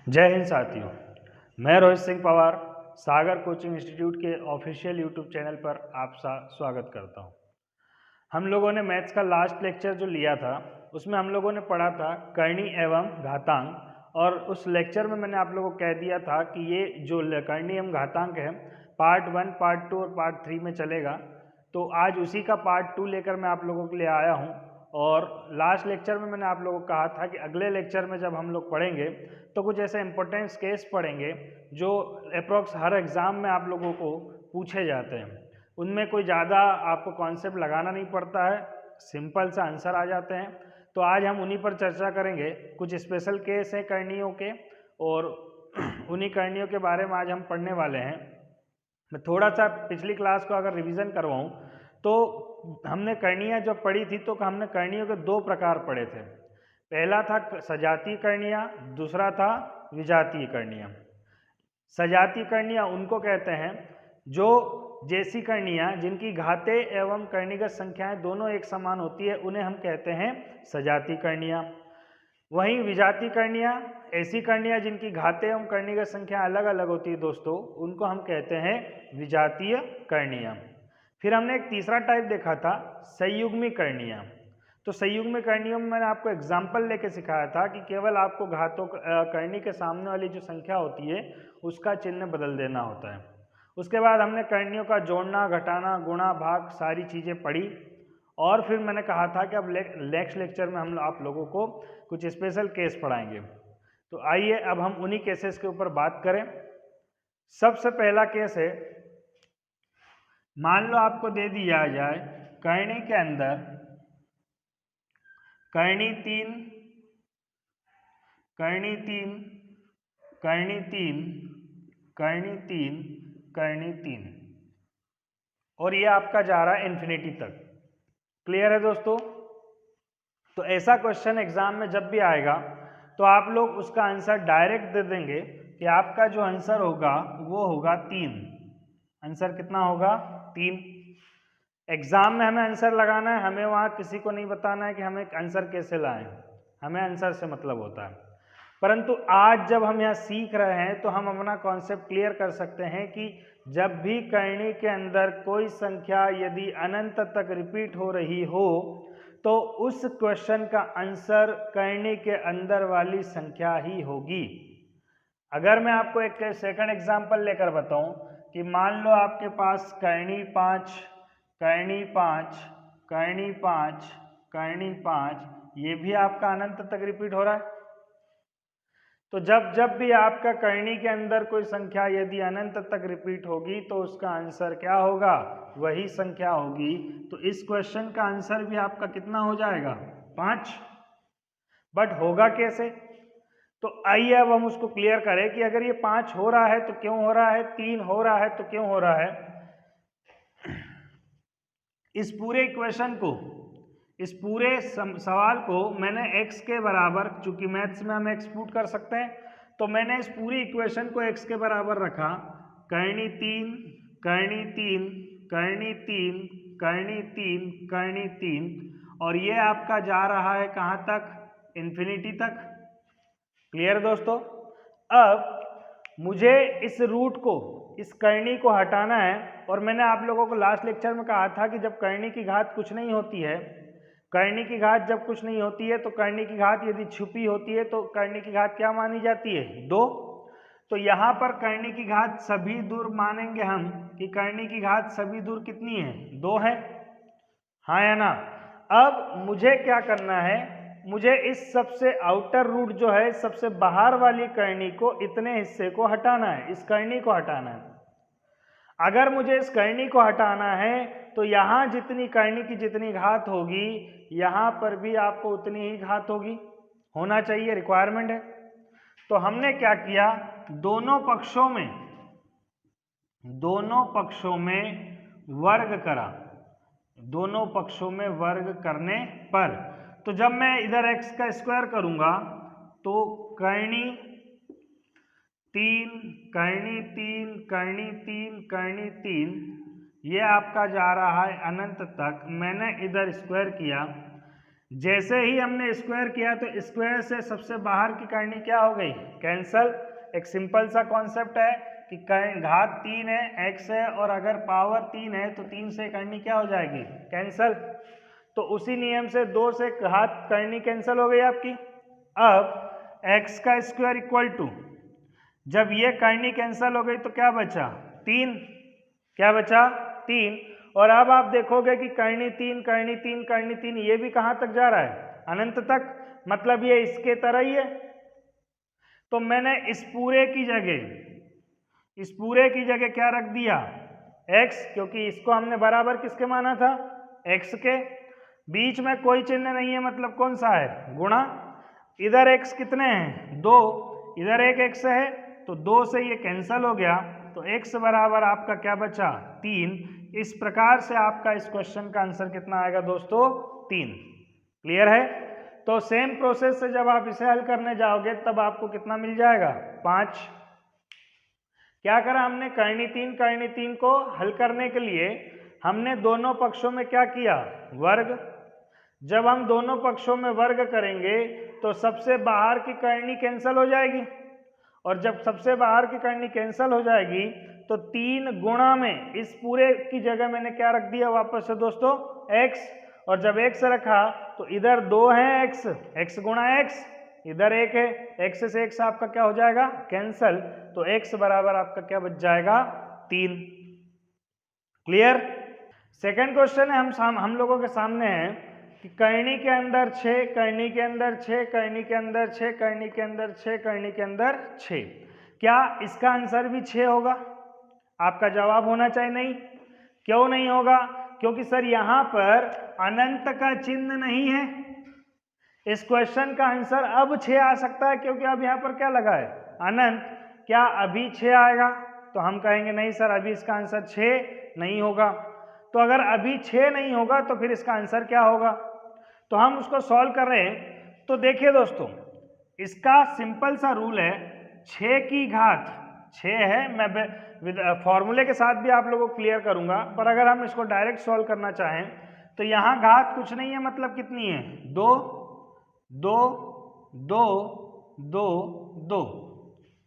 जय हिंद साथियों, मैं रोहित सिंह पवार सागर कोचिंग इंस्टीट्यूट के ऑफिशियल यूट्यूब चैनल पर आपका स्वागत करता हूं। हम लोगों ने मैथ्स का लास्ट लेक्चर जो लिया था उसमें हम लोगों ने पढ़ा था करणी एवं घातांक, और उस लेक्चर में मैंने आप लोगों को कह दिया था कि ये जो करणी एवं घातांक है पार्ट 1, पार्ट 2 और पार्ट 3 में चलेगा। तो आज उसी का पार्ट 2 लेकर मैं आप लोगों के लिए आया हूँ। और लास्ट लेक्चर में मैंने आप लोगों को कहा था कि अगले लेक्चर में जब हम लोग पढ़ेंगे तो कुछ ऐसे इंपॉर्टेंट केस पढ़ेंगे जो अप्रोक्स हर एग्ज़ाम में आप लोगों को पूछे जाते हैं। उनमें कोई ज़्यादा आपको कॉन्सेप्ट लगाना नहीं पड़ता है, सिंपल सा आंसर आ जाते हैं। तो आज हम उन्हीं पर चर्चा करेंगे। कुछ स्पेशल केस हैं करणियों के, और उन्हीं करणियों के बारे में आज हम पढ़ने वाले हैं। मैं थोड़ा सा पिछली क्लास को अगर रिवीजन करवाऊँ तो हमने करणियाँ जब पढ़ी थी तो हमने करणियों के दो प्रकार पढ़े थे। पहला था सजातीय करणियाँ, दूसरा था विजातीय करणियाँ। सजातीय करणियाँ उनको कहते हैं जो जैसी करणियाँ जिनकी घाते एवं करणीगत संख्याएं दोनों एक समान होती है उन्हें हम कहते हैं सजातीय करणियाँ। वहीं विजातीय करणियाँ ऐसी करणियाँ जिनकी घाते एवं करणीगत संख्या अलग अलग होती है दोस्तों, उनको हम कहते हैं विजातीय करणियाँ। फिर हमने एक तीसरा टाइप देखा था संयुग्मी करणियाँ। तो संयुग्मी करणियों में मैंने आपको एग्जाम्पल लेके सिखाया था कि केवल आपको घातों करणी के सामने वाली जो संख्या होती है उसका चिन्ह बदल देना होता है। उसके बाद हमने करणियों का जोड़ना, घटाना, गुणा, भाग सारी चीज़ें पढ़ी। और फिर मैंने कहा था कि अब नेक्स्ट लेक्चर में हम आप लोगों को कुछ स्पेशल केस पढ़ाएंगे। तो आइए अब हम उन्हीं केसेस के ऊपर बात करें। सबसे पहला केस है, मान लो आपको दे दिया जाए करणी के अंदर करणी 3, करणी 3, करणी 3, करणी 3, करणी 3, और ये आपका जा रहा है इन्फिनिटी तक। क्लियर है दोस्तों? तो ऐसा क्वेश्चन एग्जाम में जब भी आएगा तो आप लोग उसका आंसर डायरेक्ट दे देंगे कि आपका जो आंसर होगा वो होगा 3। आंसर कितना होगा? 3। एग्जाम में हमें आंसर लगाना है, हमें वहाँ किसी को नहीं बताना है कि हमें आंसर कैसे लाएं, हमें आंसर से मतलब होता है। परंतु आज जब हम यहाँ सीख रहे हैं तो हम अपना कॉन्सेप्ट क्लियर कर सकते हैं कि जब भी करणी के अंदर कोई संख्या यदि अनंत तक रिपीट हो रही हो तो उस क्वेश्चन का आंसर करणी के अंदर वाली संख्या ही होगी। अगर मैं आपको एक सेकंड एग्जांपल लेकर बताऊं कि मान लो आपके पास करणी 5, करणी 5, करणी 5, करणी 5, ये भी आपका अनंत तक रिपीट हो रहा है। तो जब भी आपका करणी के अंदर कोई संख्या यदि अनंत तक रिपीट होगी तो उसका आंसर क्या होगा? वही संख्या होगी। तो इस क्वेश्चन का आंसर भी आपका कितना हो जाएगा? 5। बट होगा कैसे? तो आइए अब हम उसको क्लियर करें कि अगर ये 5 हो रहा है तो क्यों हो रहा है, 3 हो रहा है तो क्यों हो रहा है। इस पूरे इक्वेशन को, इस पूरे सवाल को मैंने x के बराबर, चूंकि मैथ्स में हम x पुट कर सकते हैं, तो मैंने इस पूरी इक्वेशन को x के बराबर रखा। करणी 3, करणी 3, करणी 3, करणी 3, करणी 3, और ये आपका जा रहा है कहाँ तक? इन्फिनिटी तक। क्लियर दोस्तों? अब मुझे इस रूट को, इस करणी को हटाना है। और मैंने आप लोगों को लास्ट लेक्चर में कहा था कि जब करणी की घात कुछ नहीं होती है, करणी की घात जब कुछ नहीं होती है तो करणी की घात यदि छुपी होती है तो करणी की घात क्या मानी जाती है? 2। तो यहाँ पर करणी की घात सभी दूर मानेंगे हम कि करणी की घात सभी दूर कितनी है? 2 है। हाँ या ना? अब मुझे क्या करना है, मुझे इस सबसे आउटर रूट जो है, सबसे बाहर वाली करणी को, इतने हिस्से को हटाना है, इस करणी को हटाना है। अगर मुझे इस करणी को हटाना है तो यहाँ जितनी करणी की जितनी घात होगी यहाँ पर भी आपको उतनी ही घात होगी, होना चाहिए, रिक्वायरमेंट है। तो हमने क्या किया, दोनों पक्षों में वर्ग करा। दोनों पक्षों में वर्ग करने पर, तो जब मैं इधर x का स्क्वायर करूंगा तो करणी 3, करणी 3, करणी 3, करणी 3, ये आपका जा रहा है अनंत तक। मैंने इधर स्क्वायर किया, जैसे ही हमने स्क्वायर किया तो स्क्वायर से सबसे बाहर की करनी क्या हो गई, कैंसल। एक सिंपल सा कॉन्सेप्ट है कि घात 3 है, x है, और अगर पावर 3 है तो 3 से करनी क्या हो जाएगी, कैंसल। तो उसी नियम से 2 से घात करनी कैंसल हो गई आपकी। अब x का स्क्वायर इक्वल टू, जब ये करनी कैंसल हो गई तो क्या बचा, 3। क्या बचा, 3। और अब आप देखोगे कि करनी 3 करनी 3 करनी 3, ये भी कहाँ तक जा रहा है, अनंत तक, मतलब ये इसके तरह ही है। तो मैंने इस पूरे की जगह क्या रख दिया, x, क्योंकि इसको हमने बराबर किसके माना था, x के। बीच में कोई चिन्ह नहीं है, मतलब कौन सा है, गुणा। इधर x कितने हैं, 2, इधर एक x है, तो 2 से ये कैंसल हो गया, तो x बराबर आपका क्या बचा, 3। इस प्रकार से आपका इस क्वेश्चन का आंसर कितना आएगा दोस्तों, 3। क्लियर है। तो सेम प्रोसेस से जब आप इसे हल करने जाओगे तब आपको कितना मिल जाएगा, 5। क्या करा हमने, करनी 3 को हल करने के लिए हमने दोनों पक्षों में क्या किया, वर्ग। जब हम दोनों पक्षों में वर्ग करेंगे तो सबसे बाहर की करनी कैंसल हो जाएगी, और जब सबसे बाहर की करनी कैंसल हो जाएगी तो 3 गुणा में इस पूरे की जगह मैंने क्या रख दिया वापस से दोस्तों, x। और जब x रखा तो इधर 2 है x गुणा x, इधर 1 है, x से x आपका क्या हो जाएगा, कैंसल। तो x बराबर आपका क्या बच जाएगा, 3। क्लियर। सेकंड क्वेश्चन है हम लोगों के सामने है कि करनी के अंदर 6, करनी के अंदर 6, करनी के अंदर 6, करनी के अंदर 6, करनी के अंदर 6, क्या इसका आंसर भी 6 होगा? आपका जवाब होना चाहिए नहीं। क्यों नहीं होगा? क्योंकि सर यहां पर अनंत का चिन्ह नहीं है। इस क्वेश्चन का आंसर अब 6 आ सकता है, क्योंकि अब यहां पर क्या लगा है, अनंत। क्या अभी 6 आएगा? तो हम कहेंगे नहीं सर, अभी इसका आंसर 6 नहीं होगा। तो अगर अभी 6 नहीं होगा तो फिर इसका आंसर क्या होगा? तो हम उसको सॉल्व कर रहे हैं। तो देखिए दोस्तों, इसका सिंपल सा रूल है, 6 की घात 6 है। मैं फॉर्मूले के साथ भी आप लोगों को क्लियर करूंगा, पर अगर हम इसको डायरेक्ट सॉल्व करना चाहें तो यहाँ घात कुछ नहीं है, मतलब कितनी है, 2 2 2 2 2।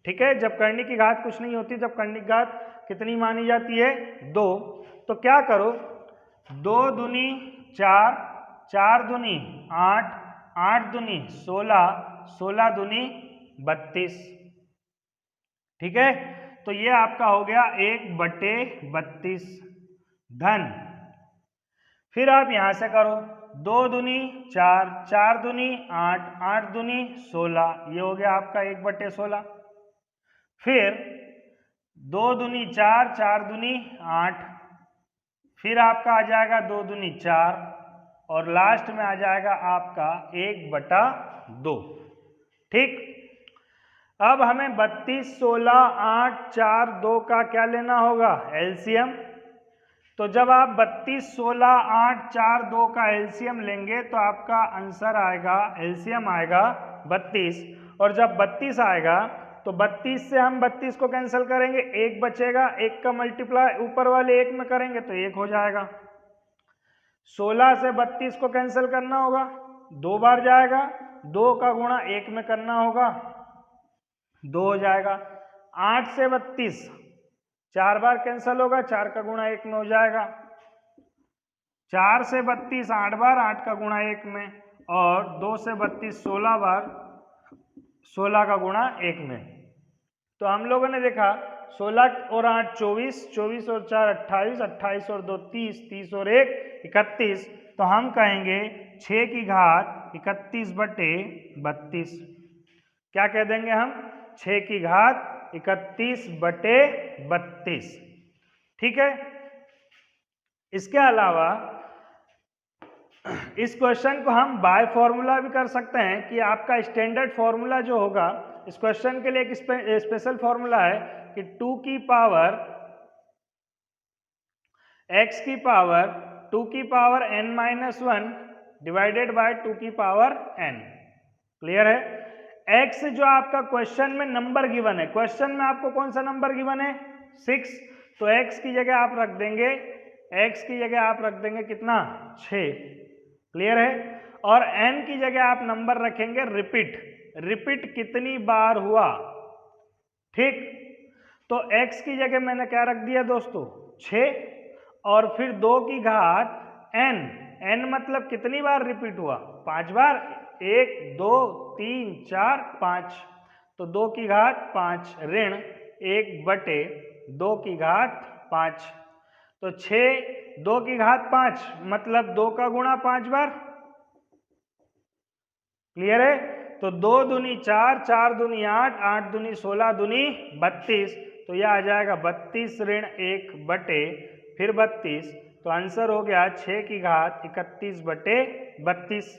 ठीक है, जब करनी की घात कुछ नहीं होती, जब करनी की घात कितनी मानी जाती है, 2। तो क्या करो, 2 दूनी 4, 4 दूनी 8, 8 दूनी 16, 16 दूनी 32। ठीक है, तो ये आपका हो गया 1/32 धन। फिर आप यहां से करो, 2 दूनी 4, 4 दूनी 8, 8 दूनी 16, ये हो गया आपका 1/16। फिर 2 दूनी 4, 4 दूनी 8, फिर आपका आ जाएगा 2 दूनी 4, और लास्ट में आ जाएगा आपका 1/2। ठीक, अब हमें 32, 16, 8, 4, 2 का क्या लेना होगा, एलसीएम। तो जब आप 32, 16, 8, 4, 2 का एलसीएम लेंगे तो आपका आंसर आएगा, एलसीएम आएगा 32। और जब 32 आएगा तो 32 से हम 32 को कैंसिल करेंगे, 1 बचेगा, 1 का मल्टीप्लाई ऊपर वाले 1 में करेंगे तो 1 हो जाएगा। 16 से 32 को कैंसिल करना होगा, 2 बार जाएगा, 2 का गुणा 1 में करना होगा, 2 हो जाएगा। 8 से 32 4 बार कैंसिल होगा, 4 का गुणा 1 में हो जाएगा। 4 से 32 8 बार, 8 का गुणा 1 में, और 2 से 32 16 बार, 16 का गुणा 1 में। तो हम लोगों ने देखा 16 और 8 24, 24 और 4 28, 28 और 2 30, 30 और 1 31। तो हम कहेंगे 6 की घात 31/32। क्या कह देंगे हम, 6 की घात 31/32। ठीक है। इसके अलावा इस क्वेश्चन को हम बाय फॉर्मूला भी कर सकते हैं कि आपका स्टैंडर्ड फॉर्मूला जो होगा इस क्वेश्चन के लिए, एक स्पेशल फॉर्मूला है कि 2 की पावर x की पावर 2 की पावर n-1 डिवाइडेड बाय 2 की पावर n। क्लियर है। x जो आपका क्वेश्चन में नंबर गिवन है, क्वेश्चन में आपको कौन सा नंबर गिवन है, 6। तो x की जगह आप रख देंगे, x की जगह आप रख देंगे कितना, 6। क्लियर है। और n की जगह आप नंबर रखेंगे रिपीट। रिपीट कितनी बार हुआ, ठीक। तो x की जगह मैंने क्या रख दिया दोस्तों 6, और फिर 2 की घात n, n मतलब कितनी बार रिपीट हुआ 5 बार, 1 2 3 4 5, तो 2 की घात 5 ऋण 1 बटे 2 की घात 5, तो 6 2 की घात 5 मतलब 2 का गुणा 5 बार। क्लियर है? तो 2 दूनी 4, 4 दूनी 8, 8 दूनी 16, दूनी 32, तो यह आ जाएगा 32 ऋण 1 बटे फिर 32, तो आंसर हो गया 6 की घात 31 बटे 32।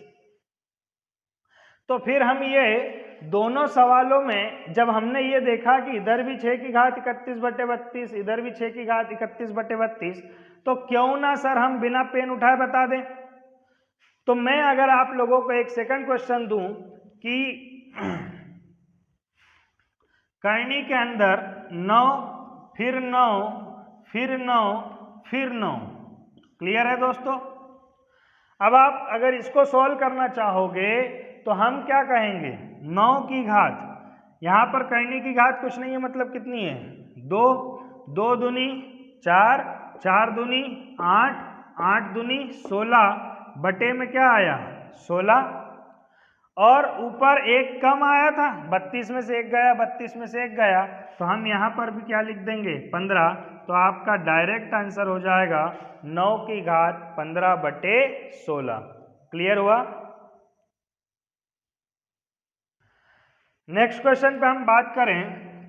तो फिर हम ये दोनों सवालों में जब हमने ये देखा कि इधर भी 6 की घात 31 बटे 32, इधर भी 6 की घात 31 बटे 32, तो क्यों ना सर हम बिना पेन उठाए बता दें। तो मैं अगर आप लोगों को एक सेकंड क्वेश्चन दूं कि करनी के अंदर 9 फिर 9 फिर 9 फिर 9, क्लियर है दोस्तों। अब आप अगर इसको सॉल्व करना चाहोगे तो हम क्या कहेंगे, 9 की घात, यहां पर करनी की घात कुछ नहीं है, मतलब कितनी है 2, 2 दूनी 4, 4 दूनी 8, 8 दूनी 16 बटे में क्या आया 16, और ऊपर एक कम आया था 32 में से एक गया, 32 में से एक गया, तो हम यहां पर भी क्या लिख देंगे 15, तो आपका डायरेक्ट आंसर हो जाएगा 9 की घात 15 बटे 16। क्लियर हुआ? नेक्स्ट क्वेश्चन पे हम बात करें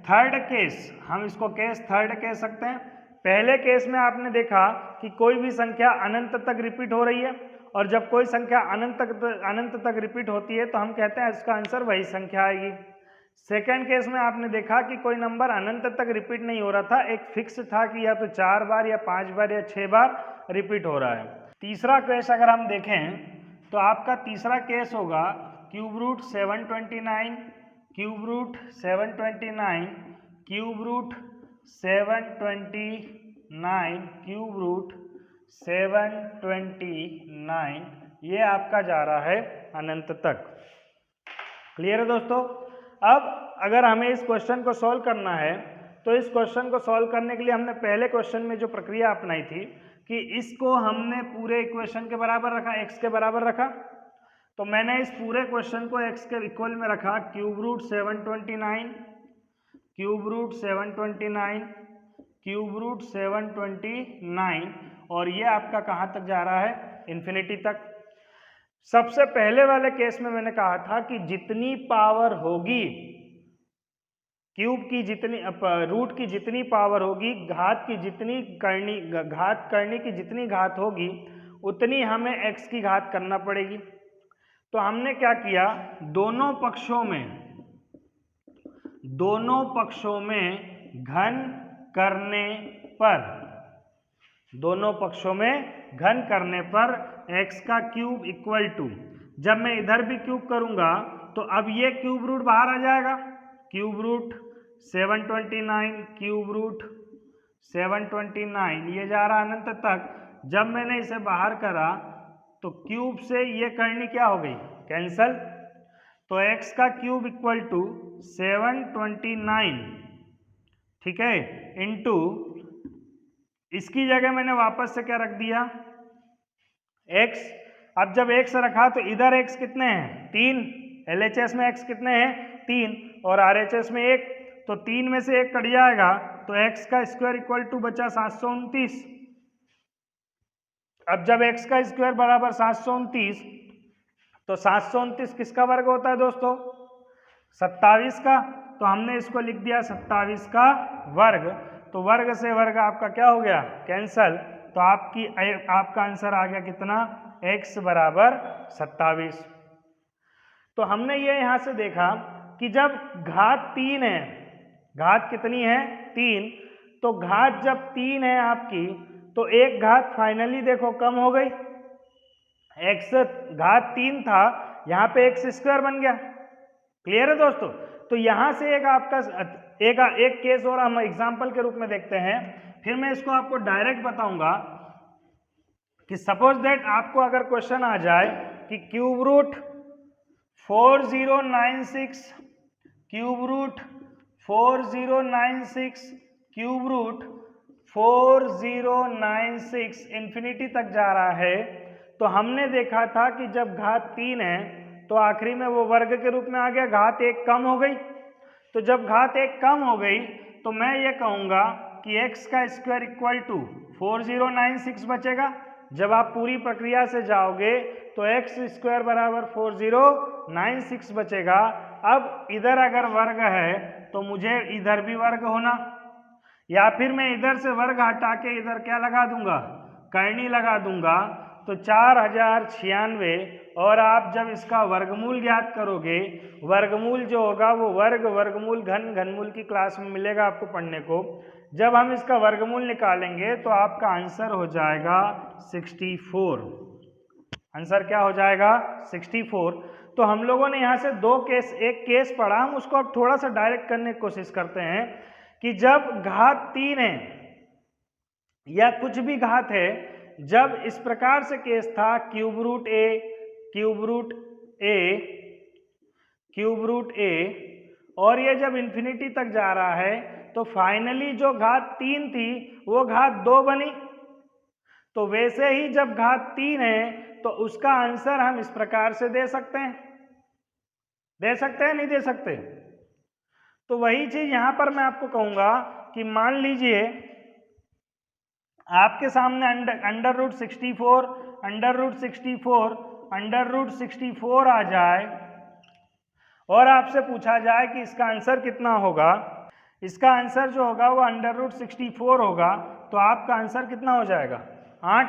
थर्ड केस, हम इसको केस थर्ड कह सकते हैं। पहले केस में आपने देखा कि कोई भी संख्या अनंत तक रिपीट हो रही है, और जब कोई संख्या अनंत तक रिपीट होती है तो हम कहते हैं इसका आंसर वही संख्या आएगी। सेकेंड केस में आपने देखा कि कोई नंबर अनंत तक रिपीट नहीं हो रहा था, एक फिक्स था कि या तो 4 बार या 5 बार या 6 बार रिपीट हो रहा है। तीसरा केस अगर हम देखें तो आपका तीसरा केस होगा cube root 729, cube root 729, cube root 729, cube root 729, ये आपका जा रहा है अनंत तक। क्लियर है दोस्तों? अब अगर हमें इस क्वेश्चन को सॉल्व करना है तो इस क्वेश्चन को सॉल्व करने के लिए हमने पहले क्वेश्चन में जो प्रक्रिया अपनाई थी कि इसको हमने पूरे इक्वेशन के बराबर रखा, x के बराबर रखा, तो मैंने इस पूरे क्वेश्चन को x के इक्वल में रखा, cube root 729, cube root 729, cube root 729, और ये आपका कहाँ तक जा रहा है इन्फिनिटी तक। सबसे पहले वाले केस में मैंने कहा था कि जितनी पावर होगी क्यूब की, जितनी रूट की जितनी पावर होगी, घात की जितनी करनी की जितनी घात होगी उतनी हमें x की घात करना पड़ेगी। तो हमने क्या किया, दोनों पक्षों में घन करने पर, दोनों पक्षों में घन करने पर x का क्यूब इक्वल टू, जब मैं इधर भी क्यूब करूंगा तो अब ये क्यूब रूट बाहर आ जाएगा, क्यूब रूट 729, क्यूब रूट 729, ये जा रहा अनंत तक। जब मैंने इसे बाहर करा तो क्यूब से ये करनी क्या हो गई कैंसल, तो x का क्यूब इक्वल टू 729, ठीक है, इनटू इसकी जगह मैंने वापस से क्या रख दिया x। अब जब x रखा तो इधर x कितने हैं 3, LHS में x कितने हैं 3, और RHS में 1, तो 3 में से 1 कट जाएगा, तो x का स्क्वायर इक्वल टू बचा 729। अब जब x का स्क्वायर बराबर 729, तो 729 किसका वर्ग होता है दोस्तों 27 का, तो हमने इसको लिख दिया 27 का वर्ग, तो वर्ग से वर्ग आपका क्या हो गया कैंसल, तो आपका आंसर आ गया कितना x बराबर 27। तो हमने ये यहां से देखा कि जब घात 3 है, घात कितनी है 3, तो घात जब 3 है आपकी तो एक घात फाइनली देखो कम हो गई, x घात 3 था यहाँ पे x स्क्वायर बन गया। क्लियर है दोस्तों? तो यहां से एक आपका एक केस और हम एग्जांपल के रूप में देखते हैं, फिर मैं इसको आपको डायरेक्ट बताऊंगा कि सपोज दैट आपको अगर क्वेश्चन आ जाए कि cube root 4096 cube root 4096 cube root 4096 infinity तक जा रहा है। तो हमने देखा था कि जब घात 3 है तो आखिरी में वो वर्ग के रूप में आ गया, घात 1 कम हो गई। तो जब घात 1 कम हो गई तो मैं ये कहूँगा कि x का स्क्वायर इक्वल टू 4096 बचेगा। जब आप पूरी प्रक्रिया से जाओगे तो x स्क्वायर बराबर 4096 बचेगा। अब इधर अगर वर्ग है तो मुझे इधर भी वर्ग होना, या फिर मैं इधर से वर्ग हटा के इधर क्या लगा दूंगा, करनी लगा दूंगा। तो 4096, और आप जब इसका वर्गमूल ज्ञात करोगे, वर्गमूल जो होगा वो वर्ग वर्गमूल घन घनमूल की क्लास में मिलेगा आपको पढ़ने को। जब हम इसका वर्गमूल निकालेंगे तो आपका आंसर हो जाएगा 64। आंसर क्या हो जाएगा 64। तो हम लोगों ने यहाँ से दो केस, एक केस पढ़ा, हम उसको अब थोड़ा सा डायरेक्ट करने की कोशिश करते हैं कि जब घात 3 है या कुछ भी घात है, जब इस प्रकार से केस था क्यूब रूट ए क्यूब रूट ए क्यूब रूट ए, और ये जब इन्फिनिटी तक जा रहा है तो फाइनली जो घात 3 थी वो घात 2 बनी। तो वैसे ही जब घात 3 है तो उसका आंसर हम इस प्रकार से दे सकते हैं, नहीं दे सकते? तो वही चीज यहां पर मैं आपको कहूंगा कि मान लीजिए आपके सामने अंडर रूट 64 आ जाए और आपसे पूछा जाए कि इसका आंसर कितना होगा। इसका आंसर जो होगा वो अंडर रूट 64 होगा। तो आपका आंसर कितना हो जाएगा 8,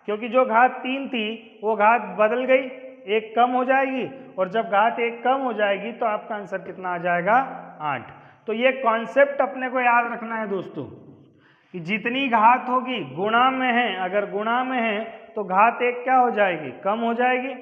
क्योंकि जो घात 3 थी वो घात बदल गई, एक कम हो जाएगी, और जब घात 1 कम हो जाएगी तो आपका आंसर कितना आ जाएगा 8। तो ये कॉन्सेप्ट अपने को याद रखना है दोस्तों कि जितनी घात होगी गुणा में है, अगर गुणा में है तो घात 1 क्या हो जाएगी, कम हो जाएगी,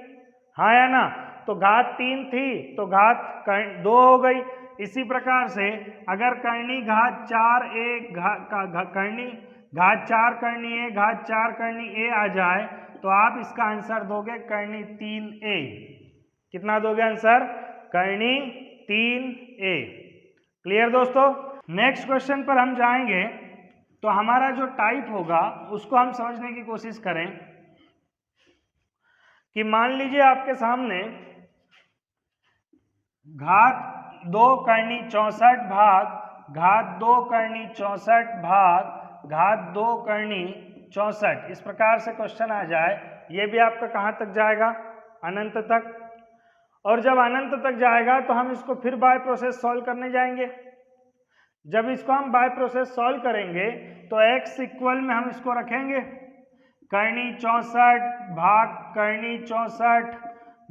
हाँ या ना? तो घात 3 थी तो घात 2 हो गई। इसी प्रकार से अगर करनी घात 4 ए करनी घात 4 करनी ए घात 4 करनी ए आ जाए तो आप इसका आंसर दोगे करनी 3a। कितना दोगे आंसर? करनी 3a। क्लियर दोस्तों? नेक्स्ट क्वेश्चन पर हम जाएंगे। तो हमारा जो टाइप होगा उसको हम समझने की कोशिश करें कि मान लीजिए आपके सामने घात 2 करनी 64 भाग घात 2 करनी 64 भाग घात 2 करनी 64, इस प्रकार से क्वेश्चन आ जाए। ये भी आपका कहाँ तक जाएगा? अनंत तक। और जब अनंत तक जाएगा तो हम इसको फिर बाय प्रोसेस सॉल्व करने जाएंगे। जब इसको हम बाय प्रोसेस सॉल्व करेंगे तो x इक्वल में हम इसको रखेंगे करनी 64 भाग करनी 64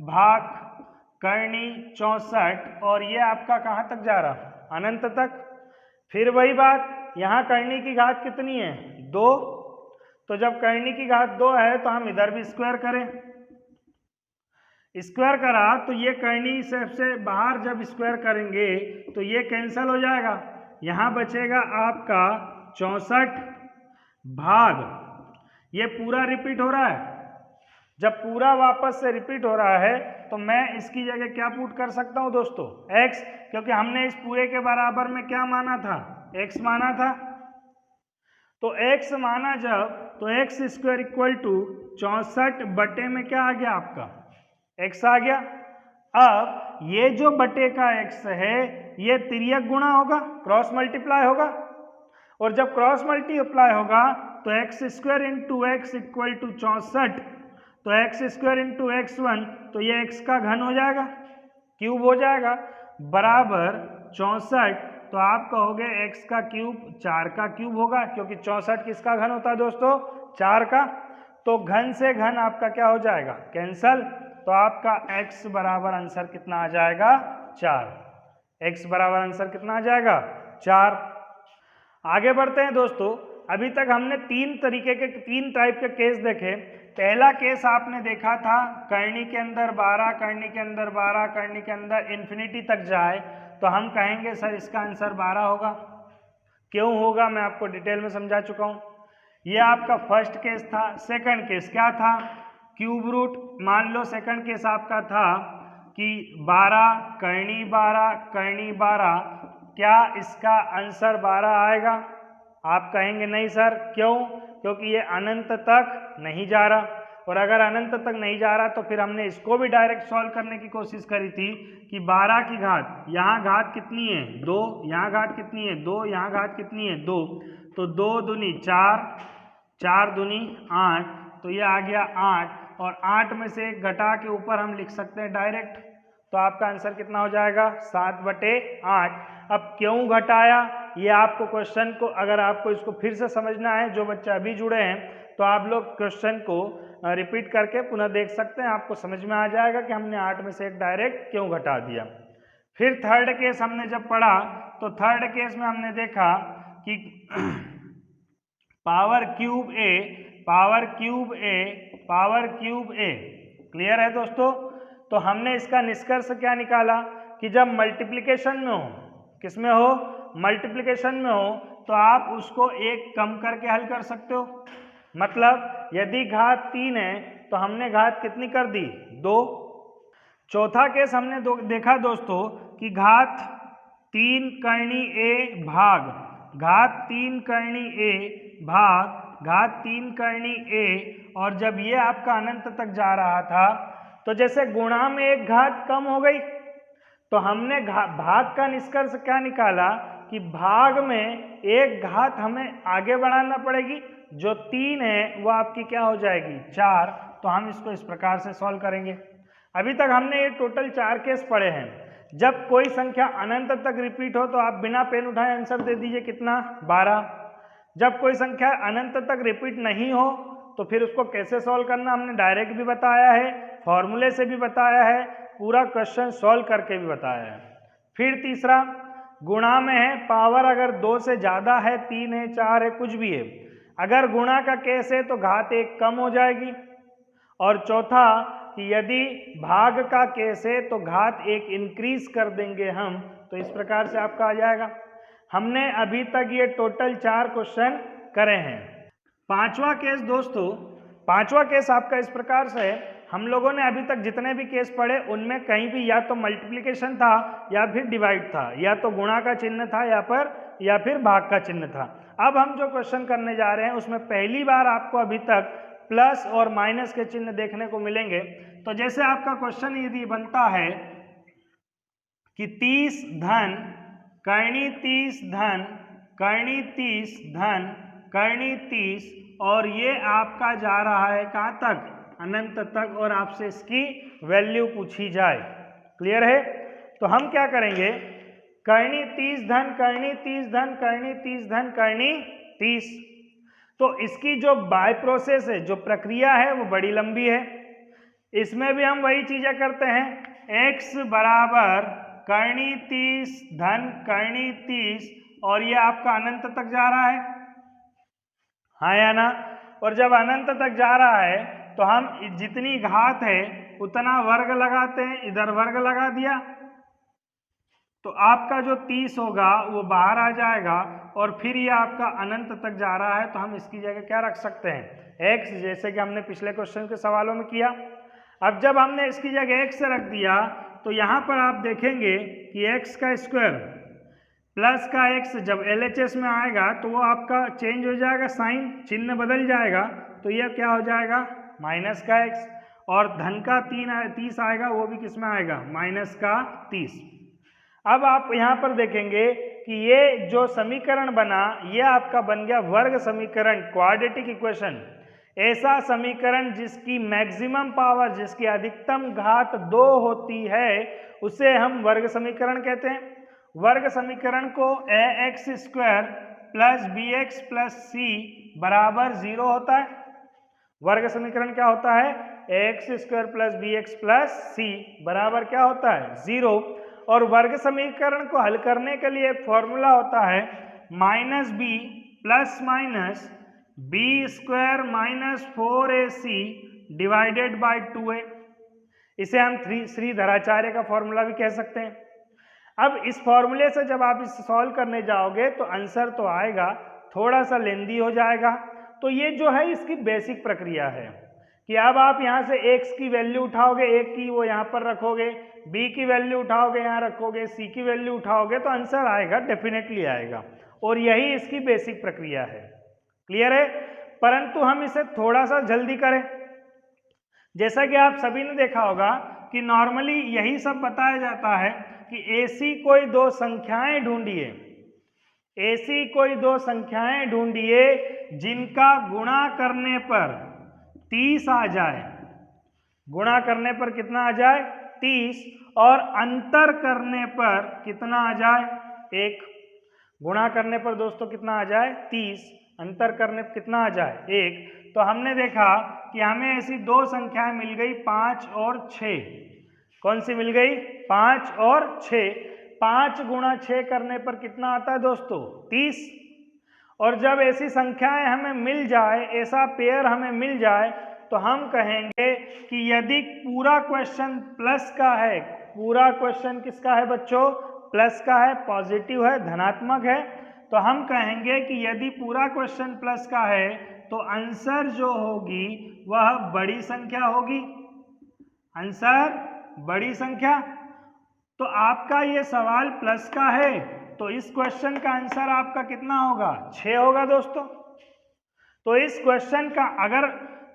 भाग करनी 64, और ये आपका कहाँ तक जा रहा? अनंत तक। फिर वही बात, यहाँ करनी की घात कितनी है? 2। तो जब करनी की घात 2 है तो हम इधर भी स्क्वायर करें, स्क्वायर करा तो ये करनी से बाहर जब स्क्वायर करेंगे तो ये कैंसिल हो जाएगा। यहाँ बचेगा आपका 64 भाग, ये पूरा रिपीट हो रहा है। जब पूरा वापस से रिपीट हो रहा है तो मैं इसकी जगह क्या पुट कर सकता हूँ दोस्तों? x, क्योंकि हमने इस पूरे के बराबर में क्या माना था? x माना था। तो x माना जब, तो x स्क्वायर इक्वल टू 64 बटे में क्या आ गया आपका? x आ गया। अब ये जो बटे का x है ये तिर्यक गुणा होगा, क्रॉस मल्टीप्लाई होगा, और जब क्रॉस मल्टीप्लाई होगा तो x square into x equal to 64, तो एक्स स्क्वायर इंटू x1, तो ये x का घन हो जाएगा, क्यूब हो जाएगा, बराबर 64। तो आप कहोगे x का क्यूब 4 का क्यूब होगा, क्योंकि 64 किसका घन होता है दोस्तों? 4 का। तो घन से घन आपका क्या हो जाएगा? कैंसल। तो आपका x बराबर आंसर कितना आ जाएगा? 4। x बराबर आंसर कितना आ जाएगा? 4। आगे बढ़ते हैं दोस्तों। अभी तक हमने तीन टाइप के केस देखे। पहला केस आपने देखा था करनी के अंदर 12 करनी के अंदर 12 करनी के अंदर इन्फिनिटी तक जाए तो हम कहेंगे सर इसका आंसर 12 होगा। क्यों होगा मैं आपको डिटेल में समझा चुका हूँ। ये आपका फर्स्ट केस था। सेकंड केस क्या था? क्यूब रूट मान लो सेकंड केस आपका था कि 12 करनी 12 करनी 12, क्या इसका आंसर 12 आएगा? आप कहेंगे नहीं सर, क्यों? क्योंकि ये अनंत तक नहीं जा रहा, और अगर अनंत तक नहीं जा रहा तो फिर हमने इसको भी डायरेक्ट सॉल्व करने की कोशिश करी थी कि 12 की घात, यहाँ घात कितनी है 2, यहाँ घात कितनी है 2, यहाँ घात कितनी है 2, तो 2 दूनी 4, 4 दूनी 8, तो ये आ गया 8, और 8 में से एक घटा के ऊपर हम लिख सकते हैं डायरेक्ट, तो आपका आंसर कितना हो जाएगा 7/8। अब क्यों घटाया, ये आपको क्वेश्चन को, अगर आपको इसको फिर से समझना है, जो बच्चे अभी जुड़े हैं, तो आप लोग क्वेश्चन को रिपीट करके पुनः देख सकते हैं, आपको समझ में आ जाएगा कि हमने 8 में से एक डायरेक्ट क्यों घटा दिया। फिर थर्ड केस हमने जब पढ़ा तो थर्ड केस में हमने देखा कि पावर क्यूब ए, पावर क्यूब ए, पावर क्यूब ए, क्लियर है दोस्तों? तो हमने इसका निष्कर्ष क्या निकाला कि जब मल्टीप्लिकेशन में हो, किसमें हो, मल्टीप्लिकेशन में हो, तो आप उसको एक कम करके हल कर सकते हो। मतलब यदि घात 3 है तो हमने घात कितनी कर दी 2। चौथा केस हमने देखा दोस्तों कि घात 3 करनी ए भाग, घात 3 करनी ए भाग घात 3 करनी ए, और जब ये आपका अनंत तक जा रहा था तो जैसे गुणा में एक घात कम हो गई, तो हमने भाग का निष्कर्ष क्या निकाला कि भाग में एक घात हमें आगे बढ़ाना पड़ेगी, जो 3 है वो आपकी क्या हो जाएगी 4। तो हम इसको इस प्रकार से सॉल्व करेंगे। अभी तक हमने ये टोटल 4 केस पढ़े हैं। जब कोई संख्या अनंत तक रिपीट हो तो आप बिना पेन उठाए आंसर दे दीजिए, कितना 12। जब कोई संख्या अनंत तक रिपीट नहीं हो तो फिर उसको कैसे सॉल्व करना हमने डायरेक्ट भी बताया है, फॉर्मूले से भी बताया है, पूरा क्वेश्चन सॉल्व करके भी बताया है। फिर तीसरा, गुणा में है, पावर अगर 2 से ज़्यादा है, 3 है, 4 है, कुछ भी है, अगर गुणा का केस है तो घात 1 कम हो जाएगी। और चौथा कि यदि भाग का केस है तो घात 1 इंक्रीज कर देंगे हम, तो इस प्रकार से आपका आ जाएगा। हमने अभी तक ये टोटल 4 क्वेश्चन करे हैं। पांचवा केस दोस्तों, पांचवा केस आपका इस प्रकार से है, हम लोगों ने अभी तक जितने भी केस पढ़े उनमें कहीं भी या तो मल्टीप्लिकेशन था या फिर डिवाइड था, या तो गुणा का चिन्ह था या फिर भाग का चिन्ह था। अब हम जो क्वेश्चन करने जा रहे हैं उसमें पहली बार आपको अभी तक प्लस और माइनस के चिन्ह देखने को मिलेंगे। तो जैसे आपका क्वेश्चन यदि बनता है कि 30 धन करनी 30 धन करनी 30 धन करनी 30, और ये आपका जा रहा है कहाँ तक, अनंत तक, और आपसे इसकी वैल्यू पूछी जाए, क्लियर है? तो हम क्या करेंगे, करनी 30 धन करनी 30 धन करनी 30 धन करनी 30, तो इसकी जो बाय प्रोसेस है, जो प्रक्रिया है वो बड़ी लंबी है। इसमें भी हम वही चीजें करते हैं, x बराबर करनी 30 धन करनी 30, और ये आपका अनंत तक जा रहा है, हाँ या ना? और जब अनंत तक जा रहा है तो हम जितनी घात है उतना वर्ग लगाते हैं, इधर वर्ग लगा दिया तो आपका जो 30 होगा वो बाहर आ जाएगा, और फिर ये आपका अनंत तक जा रहा है, तो हम इसकी जगह क्या रख सकते हैं x, जैसे कि हमने पिछले क्वेश्चन के सवालों में किया। अब जब हमने इसकी जगह x रख दिया तो यहाँ पर आप देखेंगे कि x का स्क्वायर प्लस का x जब LHS में आएगा तो वो आपका चेंज हो जाएगा, साइन चिन्ह बदल जाएगा, तो ये क्या हो जाएगा माइनस का x, और धन का 30 आएगा, वो भी किस में आएगा माइनस का 30। अब आप यहाँ पर देखेंगे कि ये जो समीकरण बना ये आपका बन गया वर्ग समीकरण, क्वाड्रेटिक इक्वेशन। ऐसा समीकरण जिसकी मैक्सिमम पावर, जिसकी अधिकतम घात 2 होती है, उसे हम वर्ग समीकरण कहते हैं। वर्ग समीकरण को ax square plus bx plus c बराबर 0 होता है। वर्ग समीकरण क्या होता है, ax square plus bx plus c बराबर क्या होता है 0। और वर्ग समीकरण को हल करने के लिए फॉर्मूला होता है minus b plus minus b square minus 4ac divided by 2a। इसे हम श्रीधराचार्य का फॉर्मूला भी कह सकते हैं। अब इस फॉर्मूले से जब आप इसे सॉल्व करने जाओगे तो आंसर तो आएगा, थोड़ा सा लेंदी हो जाएगा। तो ये जो है इसकी बेसिक प्रक्रिया है। कि अब आप यहाँ से x की वैल्यू उठाओगे, a की वो यहाँ पर रखोगे, b की वैल्यू उठाओगे यहाँ रखोगे, c की वैल्यू उठाओगे तो आंसर आएगा, डेफिनेटली आएगा। और यही इसकी बेसिक प्रक्रिया है। क्लियर है? परंतु हम इसे थोड़ा सा जल्दी करें। जैसा कि आप सभी ने देखा होगा कि नॉर्मली यही सब बताया जाता है कि ऐसी कोई दो संख्याएं ढूंढिए, ऐसी कोई दो संख्याएं ढूंढिए जिनका गुणा करने पर 30 आ जाए। गुणा करने पर कितना आ जाए? 30। और अंतर करने पर कितना आ जाए? 1। गुणा करने पर दोस्तों कितना आ जाए? 30। अंतर करने पर कितना आ जाए? 1। तो हमने देखा कि हमें ऐसी दो संख्याएं मिल गई 5 और 6। कौन सी मिल गई? 5 और 6। 5 गुणा 6 करने पर कितना आता है दोस्तों? 30। और जब ऐसी संख्याएं हमें मिल जाए, ऐसा पेयर हमें मिल जाए, तो हम कहेंगे कि यदि पूरा क्वेश्चन प्लस का है, पूरा क्वेश्चन किसका है बच्चों? प्लस का है, पॉजिटिव है, धनात्मक है, तो हम कहेंगे कि यदि पूरा क्वेश्चन प्लस का है तो आंसर जो होगी वह बड़ी संख्या होगी। आंसर बड़ी संख्या। तो आपका ये सवाल प्लस का है तो इस क्वेश्चन का आंसर आपका कितना होगा? 6 होगा दोस्तों। तो इस क्वेश्चन का अगर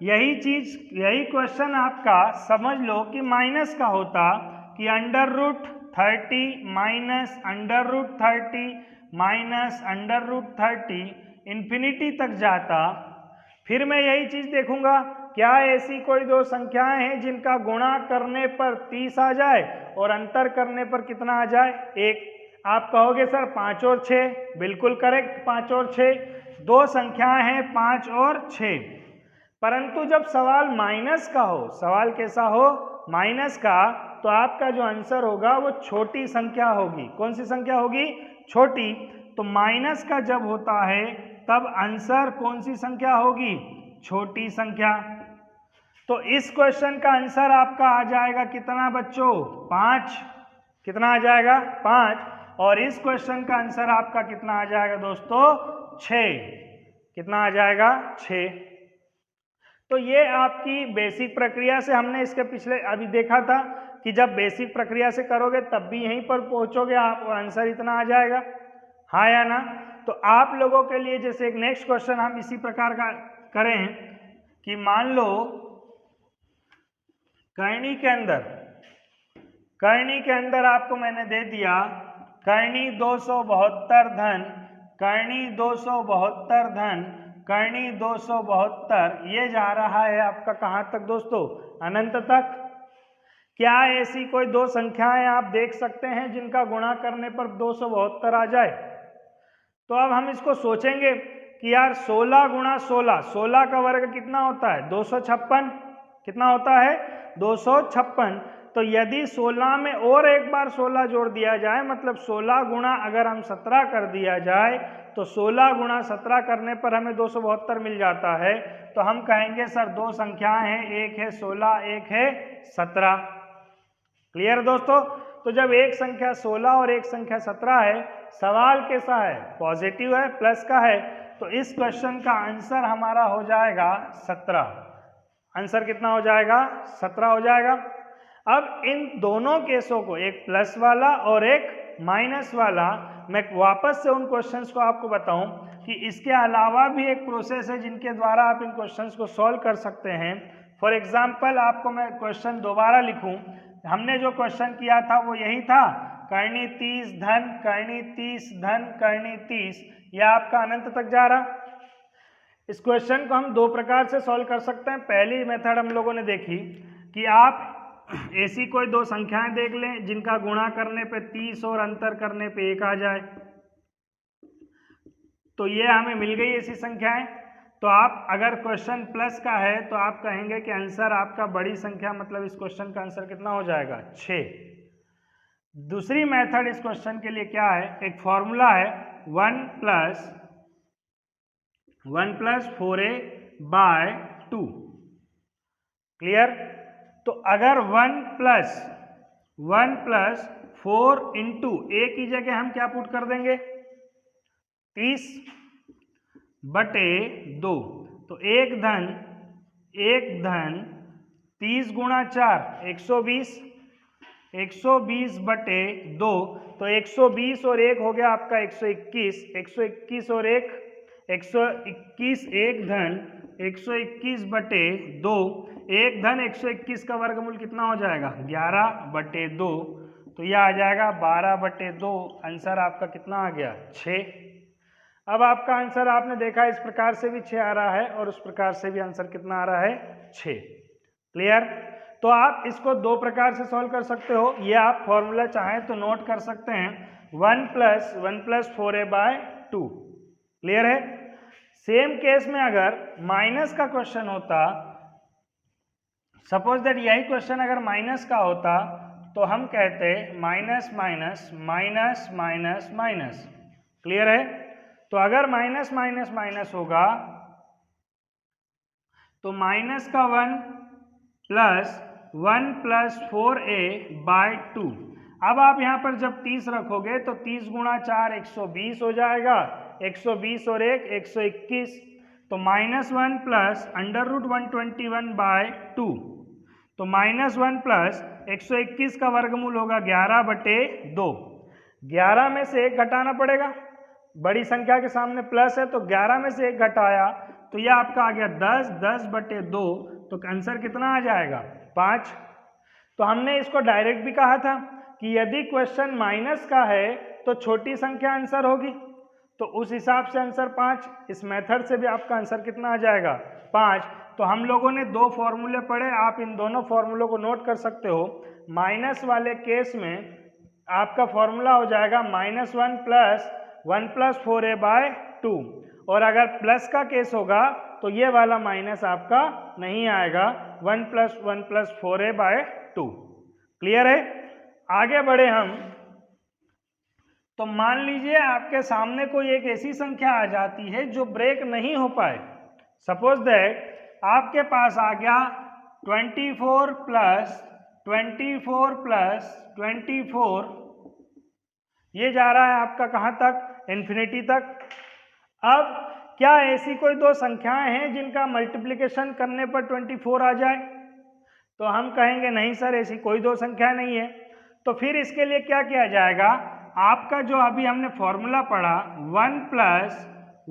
यही क्वेश्चन आपका समझ लो कि माइनस का होता कि √30 माइनस √30 माइनस √30 इन्फिनिटी तक जाता, फिर मैं यही चीज देखूंगा क्या ऐसी कोई दो संख्याएं हैं जिनका गुणा करने पर 30 आ जाए और अंतर करने पर कितना आ जाए? 1। आप कहोगे सर 5 और 6, बिल्कुल करेक्ट, 5 और 6 दो संख्याएं हैं, 5 और 6। परंतु जब सवाल माइनस का हो, सवाल कैसा हो? माइनस का, तो आपका जो आंसर होगा वो छोटी संख्या होगी। कौन सी संख्या होगी? छोटी। तो माइनस का जब होता है तब आंसर कौन सी संख्या होगी? छोटी संख्या। तो इस क्वेश्चन का आंसर आपका आ जाएगा कितना बच्चों? 5। कितना आ जाएगा? 5। और इस क्वेश्चन का आंसर आपका कितना आ जाएगा दोस्तों? 6। कितना आ जाएगा? 6। तो ये आपकी बेसिक प्रक्रिया से हमने इसके पिछले अभी देखा था कि जब बेसिक प्रक्रिया से करोगे तब भी यहीं पर पहुंचोगे आप और आंसर इतना आ जाएगा। हाँ या ना? तो आप लोगों के लिए जैसे एक नेक्स्ट क्वेश्चन हम इसी प्रकार का करें कि मान लो करनी के अंदर आपको मैंने दे दिया करनी 272 धन करनी 272 धन करनी 272, ये जा रहा है आपका कहाँ तक दोस्तों? अनंत तक। क्या ऐसी कोई दो संख्याएं आप देख सकते हैं जिनका गुणा करने पर 272 आ जाए? तो अब हम इसको सोचेंगे कि यार 16 गुणा 16, 16 का वर्ग कितना होता है? 256। कितना होता है? 256। तो यदि 16 में और एक बार 16 जोड़ दिया जाए, मतलब 16 गुणा अगर हम 17 कर दिया जाए, तो 16 गुणा 17 करने पर हमें 272 मिल जाता है। तो हम कहेंगे सर दो संख्याएं हैं, एक है 16, एक है 17। क्लियर दोस्तों? तो जब एक संख्या 16 और एक संख्या 17 है, सवाल कैसा है? पॉजिटिव है, प्लस का है, तो इस क्वेश्चन का आंसर हमारा हो जाएगा 17। आंसर कितना हो जाएगा? 17 हो जाएगा। अब इन दोनों केसों को, एक प्लस वाला और एक माइनस वाला, मैं वापस से उन क्वेश्चंस को आपको बताऊं कि इसके अलावा भी एक प्रोसेस है जिनके द्वारा आप इन क्वेश्चंस को सॉल्व कर सकते हैं। फॉर एग्जाम्पल आपको मैं क्वेश्चन दोबारा लिखूं, हमने जो क्वेश्चन किया था वो यही था, करनी 30 धन करनी 30 धन करनी 30, यह आपका अनंत तक जा रहा। इस क्वेश्चन को हम दो प्रकार से सॉल्व कर सकते हैं। पहली मेथड हम लोगों ने देखी कि आप ऐसी कोई दो संख्याएं देख लें जिनका गुणा करने पे 30 और अंतर करने पे 1 आ जाए, तो ये हमें मिल गई ऐसी संख्याएं। तो आप अगर क्वेश्चन प्लस का है तो आप कहेंगे कि आंसर आपका बड़ी संख्या, मतलब इस क्वेश्चन का आंसर कितना हो जाएगा? 6। दूसरी मेथड इस क्वेश्चन के लिए क्या है? एक फॉर्मूला है 1 + 4a/2। क्लियर? तो अगर 1 + 4 इंटू a की जगह हम क्या पुट कर देंगे? 30/2। तो 1 धन 1 धन 30 गुणा 4 120, 120 बटे 2, तो 120 और 1 हो गया आपका 121, 121 और 1 121, 1 धन 121 बटे 2, 1 धन 121 का वर्गमूल कितना हो जाएगा 11 बटे 2, तो यह आ जाएगा 12 बटे 2। आंसर आपका कितना आ गया 6। अब आपका आंसर आपने देखा इस प्रकार से भी 6 आ रहा है और उस प्रकार से भी आंसर कितना आ रहा है 6। क्लियर? तो आप इसको दो प्रकार से सॉल्व कर सकते हो। ये आप फॉर्मूला चाहें तो नोट कर सकते हैं 1 + 4a/2। क्लियर है? सेम केस में अगर माइनस का क्वेश्चन होता, सपोज दैट यही क्वेश्चन अगर माइनस का होता तो हम कहते minus minus minus minus minus. Clear है? तो अगर माइनस माइनस माइनस होगा तो माइनस का 1 + 4a/2। अब आप यहाँ पर जब 30 रखोगे तो 30 गुणा 4 120 हो जाएगा, 120 और 1 121, तो -1 + √121/2, तो -1 + 121 का वर्गमूल होगा 11 बटे 2। 11 में से 1 घटाना पड़ेगा, बड़ी संख्या के सामने प्लस है तो 11 में से 1 घटाया तो यह आपका आ गया 10, 10 बटे 2, तो आंसर कितना आ जाएगा 5। तो हमने इसको डायरेक्ट भी कहा था कि यदि क्वेश्चन माइनस का है तो छोटी संख्या आंसर होगी, तो उस हिसाब से आंसर 5। इस मेथड से भी आपका आंसर कितना आ जाएगा 5। तो हम लोगों ने दो फॉर्मूले पढ़े, आप इन दोनों फॉर्मूलों को नोट कर सकते हो। माइनस वाले केस में आपका फॉर्मूला हो जाएगा -1 + 1 + 4a/2, और अगर प्लस का केस होगा तो ये वाला माइनस आपका नहीं आएगा, 1 + 1 + 4a/2। क्लियर है? आगे बढ़े हम, तो मान लीजिए आपके सामने कोई एक ऐसी संख्या आ जाती है जो ब्रेक नहीं हो पाए। सपोज दैट आपके पास आ गया 24 + 24 + 24, ये जा रहा है आपका कहाँ तक, इन्फिनिटी तक। अब क्या ऐसी कोई दो संख्याएं हैं जिनका मल्टीप्लिकेशन करने पर 24 आ जाए? तो हम कहेंगे नहीं सर, ऐसी कोई दो संख्या नहीं है। तो फिर इसके लिए क्या किया जाएगा, आपका जो अभी हमने फॉर्मूला पढ़ा 1 +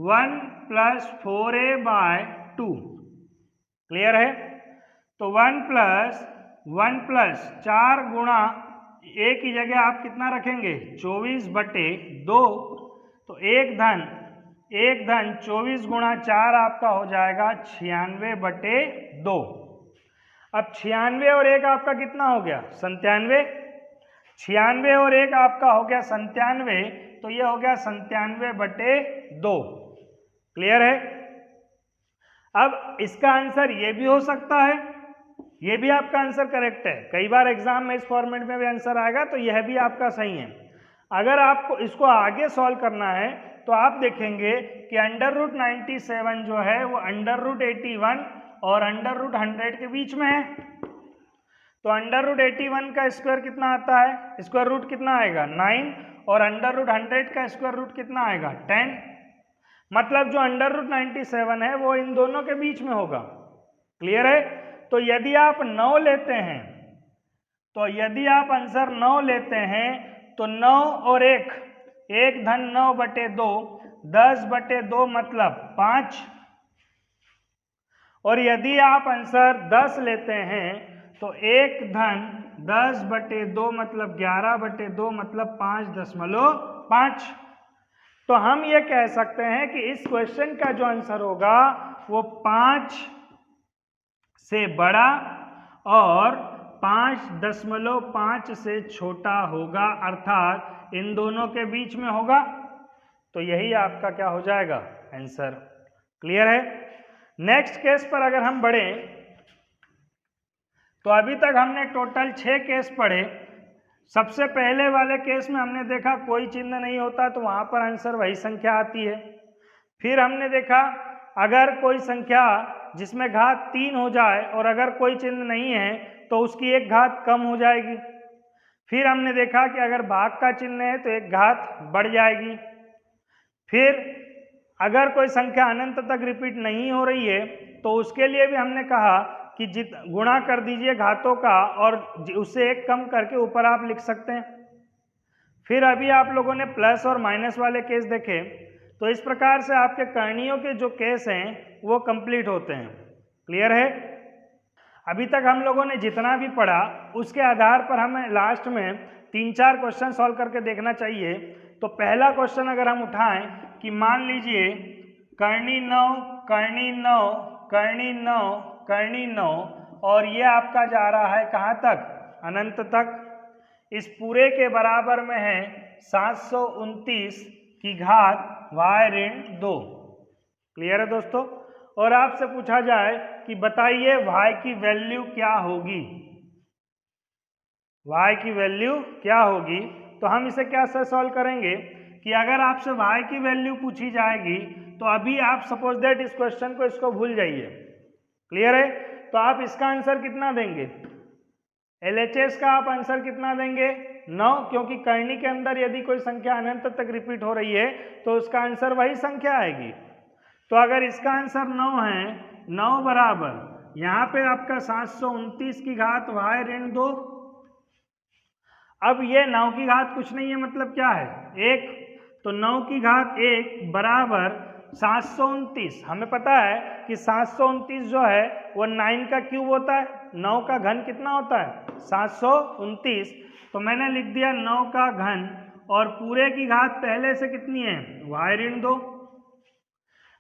1 + 4a/2। क्लियर है? तो 1 + 1 + 4 गुणा a की जगह आप कितना रखेंगे 24 बटे 2, तो 1 धन 24 गुणा 4 आपका हो जाएगा 96 बटे 2। अब 96 और 1 आपका कितना हो गया 97, 96 और 1 आपका हो गया 97, तो ये हो गया 97 बटे 2। क्लियर है? अब इसका आंसर ये भी हो सकता है, ये भी आपका आंसर करेक्ट है। कई बार एग्जाम में इस फॉर्मेट में भी आंसर आएगा, तो यह भी आपका सही है। अगर आपको इसको आगे सॉल्व करना है तो आप देखेंगे कि √97 जो है वो √81 और √100 के बीच में है। तो √81 का स्क्वायर कितना आता है, स्क्वायर रूट कितना आएगा 9, और √100 का स्क्वायर रूट कितना आएगा 10। मतलब जो √97 है वो इन दोनों के बीच में होगा। क्लियर है? तो यदि आप 9 लेते हैं, तो यदि आप आंसर 9 लेते हैं तो 9 और 1 धन 9 बटे 2, 10 बटे 2 मतलब 5, और यदि आप आंसर 10 लेते हैं तो 1 धन 10 बटे 2 मतलब 11 बटे 2 मतलब 5.5। तो हम ये कह सकते हैं कि इस क्वेश्चन का जो आंसर होगा वो 5 से बड़ा और 5.5 से छोटा होगा, अर्थात इन दोनों के बीच में होगा। तो यही आपका क्या हो जाएगा आंसर। क्लियर है? नेक्स्ट केस पर अगर हम बढ़ें, तो अभी तक हमने टोटल 6 केस पढ़े। सबसे पहले वाले केस में हमने देखा कोई चिन्ह नहीं होता तो वहां पर आंसर वही संख्या आती है। फिर हमने देखा अगर कोई संख्या जिसमें घात 3 हो जाए और अगर कोई चिन्ह नहीं है तो उसकी एक घात कम हो जाएगी। फिर हमने देखा कि अगर भाग का चिन्ह है तो एक घात बढ़ जाएगी। फिर अगर कोई संख्या अनंत तक रिपीट नहीं हो रही है तो उसके लिए भी हमने कहा कि गुणा कर दीजिए घातों का और उससे एक कम करके ऊपर आप लिख सकते हैं। फिर अभी आप लोगों ने प्लस और माइनस वाले केस देखे, तो इस प्रकार से आपके करणियों के जो केस हैं वो कंप्लीट होते हैं। क्लियर है? अभी तक हम लोगों ने जितना भी पढ़ा उसके आधार पर हमें लास्ट में 3-4 क्वेश्चन सॉल्व करके देखना चाहिए। तो पहला क्वेश्चन अगर हम उठाएं कि मान लीजिए करनी 9, करनी 9, करनी 9, करनी 9 और ये आपका जा रहा है कहाँ तक? अनंत तक। इस पूरे के बराबर में है 729 की घात y ऋण 2। क्लियर है दोस्तों? और आपसे पूछा जाए कि बताइए y की वैल्यू क्या होगी, y की वैल्यू क्या होगी, तो हम इसे क्या से सॉल्व करेंगे कि अगर आपसे y की वैल्यू पूछी जाएगी तो अभी आप सपोज दैट इस क्वेश्चन को इसको भूल जाइए। क्लियर है? तो आप इसका आंसर कितना देंगे? LHS का आप आंसर कितना देंगे? 9, क्योंकि करनी के अंदर यदि कोई संख्या अनंत तक रिपीट हो रही है तो उसका आंसर वही संख्या आएगी। तो अगर इसका आंसर 9 है, 9 बराबर यहाँ पे आपका 729 की घात y ऋण 2। अब ये 9 की घात कुछ नहीं है, मतलब क्या है? 1। तो 9 की घात 1 बराबर 729। हमें पता है कि 729 जो है वो 9 का क्यूब होता है, 9 का घन कितना होता है? 729। तो मैंने लिख दिया 9 का घन और पूरे की घात पहले से कितनी है? y ऋण 2।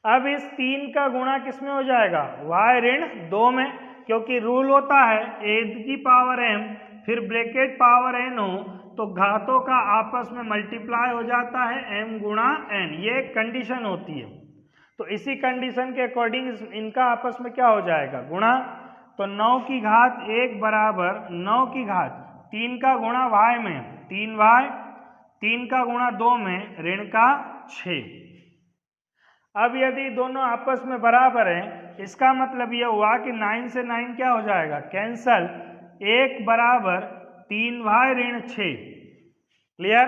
अब इस 3 का गुणा किस में हो जाएगा? y ऋण 2 में, क्योंकि रूल होता है a की पावर m फिर ब्रैकेट पावर n हो तो घातों का आपस में मल्टीप्लाई हो जाता है m गुणा n। ये एक कंडीशन होती है। तो इसी कंडीशन के अकॉर्डिंग इनका आपस में क्या हो जाएगा? गुणा। तो 9 की घात 1 बराबर 9 की घात 3 का गुणा y में 3y, 3 का गुणा 2 में ऋण का 6। अब यदि दोनों आपस में बराबर हैं, इसका मतलब यह हुआ कि 9 से 9 क्या हो जाएगा? कैंसल। 1 बराबर 3y ऋण 6। क्लियर?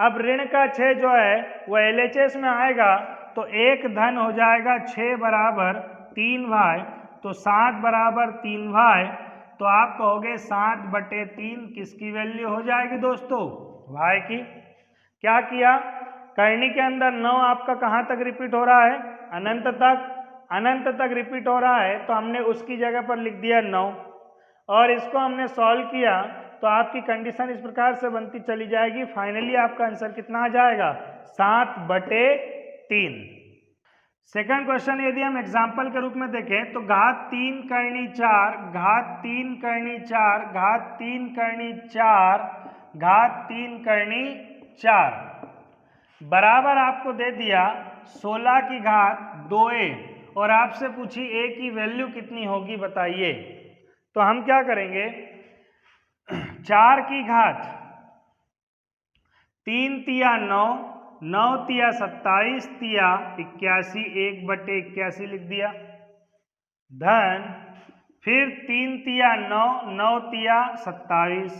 अब ऋण का 6 जो है वो LHS में आएगा तो 1 धन हो जाएगा 6 बराबर 3y, तो 7 बराबर 3y। तो आप कहोगे 7/3 किसकी वैल्यू हो जाएगी दोस्तों? y की। क्या किया? करनी के अंदर 9 आपका कहाँ तक रिपीट हो रहा है? अनंत तक। अनंत तक रिपीट हो रहा है तो हमने उसकी जगह पर लिख दिया 9 और इसको हमने सॉल्व किया तो आपकी कंडीशन इस प्रकार से बनती चली जाएगी। फाइनली आपका आंसर कितना आ जाएगा? 7/3। सेकंड क्वेश्चन यदि हम एग्जाम्पल के रूप में देखें तो घात 3 करनी 4, घात 3 करनी 4, घात 3 करनी 4, घात 3 करनी 4 बराबर आपको दे दिया 16 की घात 2a और आपसे पूछी a की वैल्यू कितनी होगी बताइए। तो हम क्या करेंगे? 4 की घात 3 तिया 9, 9 तिया 27 तिया 81, 1/81 लिख दिया। धन फिर 3 तिया 9, 9 तिया 27,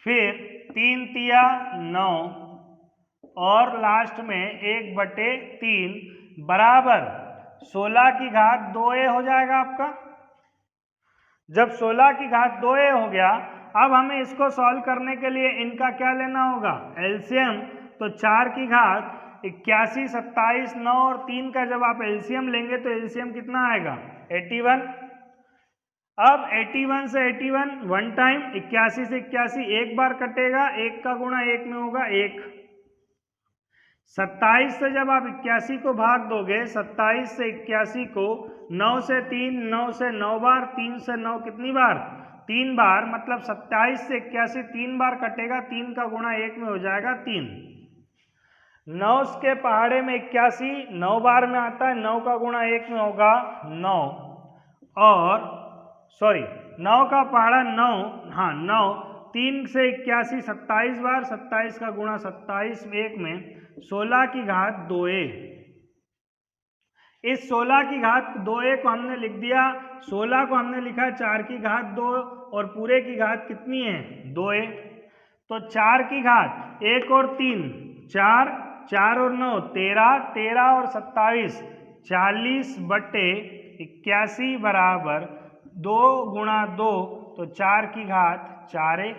फिर 3 तिया 9 और लास्ट में 1/3 बराबर 16 की घात 2a हो जाएगा आपका। जब 16 की घात 2a हो गया, अब हमें इसको सॉल्व करने के लिए इनका क्या लेना होगा? एलसीएम। तो 4 की घात 81, 27, 9 और 3 का जब आप एलसीएम लेंगे तो एलसीएम कितना आएगा? 81। अब 81 से 81 वन टाइम, 81 से 81 एक बार कटेगा, 1 का गुणा 1 में होगा 1। 27 से जब आप 81 को भाग दोगे, 27 से 81 को 9 से 3, 9 से 9 बार, 3 से 9 कितनी बार? 3 बार, मतलब 27 से 81 3 बार कटेगा, 3 का गुणा 1 में हो जाएगा 3। 9 के पहाड़े में 81 9 बार में आता है, 9 का गुणा 1 में होगा 9 और 9 का पहाड़ा 9, हाँ 9, 3 से 81 27 बार, 27 का गुणा 27 1 में 16 की घात 2a। इस 16 की घात 2a को हमने लिख दिया, 16 को हमने लिखा 4 की घात 2 और पूरे की घात कितनी है? 2a। तो 4 की घात 1 और 3 4, 4 और 9 13, 13 और 27 40/81 बराबर 2 गुणा 2 तो 4 की घात 4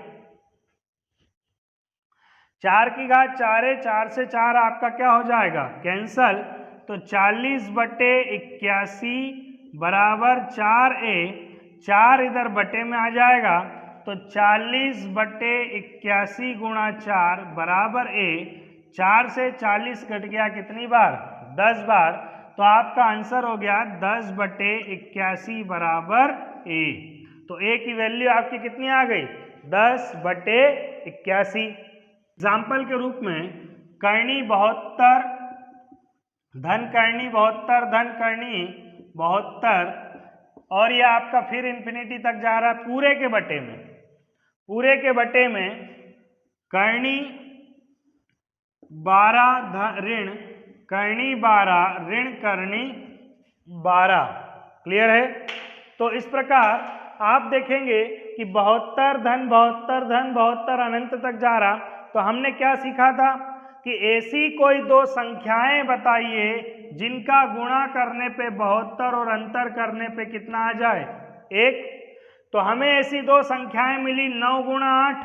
4 की घात 4 4 से 4 आपका क्या हो जाएगा कैंसल, तो 40/81 बराबर 4a, 4 इधर बटे में आ जाएगा तो 40/81 गुणा 4 बराबर a, 4 से 40 कट गया कितनी बार 10 बार, तो आपका आंसर हो गया 10/81 बराबर a। तो a की वैल्यू आपकी कितनी आ गई 10/81। एग्जाम्पल के रूप में करनी 72 धन करनी 72 धन करनी 72 और ये आपका फिर इन्फिनिटी तक जा रहा है पूरे के बटे में करनी 12 ऋण करनी 12 ऋण करनी 12। क्लियर है। तो इस प्रकार आप देखेंगे कि 72 धन 72 धन 72 अनंत तक जा रहा। तो हमने क्या सीखा था कि ऐसी कोई दो संख्याएं बताइए जिनका गुणा करने पे 72 और अंतर करने पे कितना आ जाए 1। तो हमें ऐसी दो संख्याएं मिली 9 गुणा 8,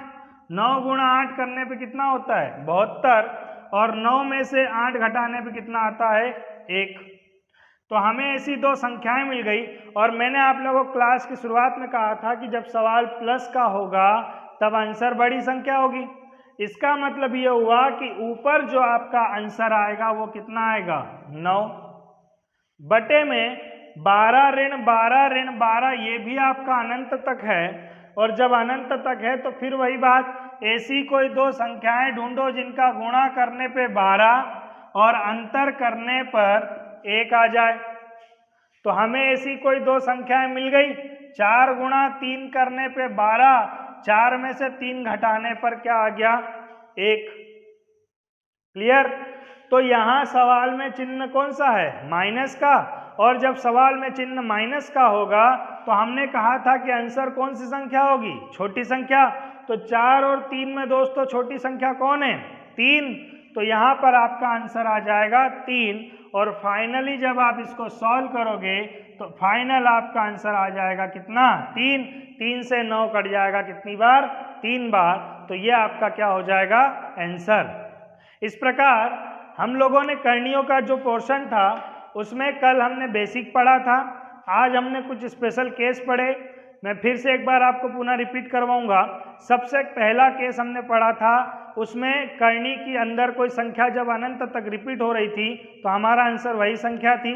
9 गुणा 8 करने पे कितना होता है 72 और 9 में से 8 घटाने पे कितना आता है 1। तो हमें ऐसी दो संख्याएं मिल गई और मैंने आप लोगों को क्लास की शुरुआत में कहा था कि जब सवाल प्लस का होगा तब आंसर बड़ी संख्या होगी। इसका मतलब ये हुआ कि ऊपर जो आपका आंसर आएगा वो कितना आएगा 9 बटे में 12 ऋण 12 ऋण 12, ये भी आपका अनंत तक है। और जब अनंत तक है तो फिर वही बात, ऐसी कोई दो संख्याएं ढूंढो जिनका गुणा करने पे 12 और अंतर करने पर 1 आ जाए। तो हमें ऐसी कोई दो संख्याएं मिल गई 4 गुणा 3 करने पे 12, 4 में से 3 घटाने पर क्या आ गया 1। क्लियर। तो यहां सवाल में चिन्ह कौन सा है माइनस का, और जब सवाल में चिन्ह माइनस का होगा तो हमने कहा था कि आंसर कौन सी संख्या होगी छोटी संख्या। तो 4 और 3 में दोस्तों छोटी संख्या कौन है 3, तो यहां पर आपका आंसर आ जाएगा 3। और फाइनली जब आप इसको सॉल्व करोगे तो फाइनल आपका आंसर आ जाएगा कितना 3। 3 से 9 कट जाएगा कितनी बार 3 बार। तो ये आपका क्या हो जाएगा आंसर। इस प्रकार हम लोगों ने करणियों का जो पोर्शन था उसमें कल हमने बेसिक पढ़ा था, आज हमने कुछ स्पेशल केस पढ़े। मैं फिर से एक बार आपको पुनः रिपीट करवाऊंगा। सबसे पहला केस हमने पढ़ा था, उसमें करनी की अंदर कोई संख्या जब अनंत तक रिपीट हो रही थी तो हमारा आंसर वही संख्या थी।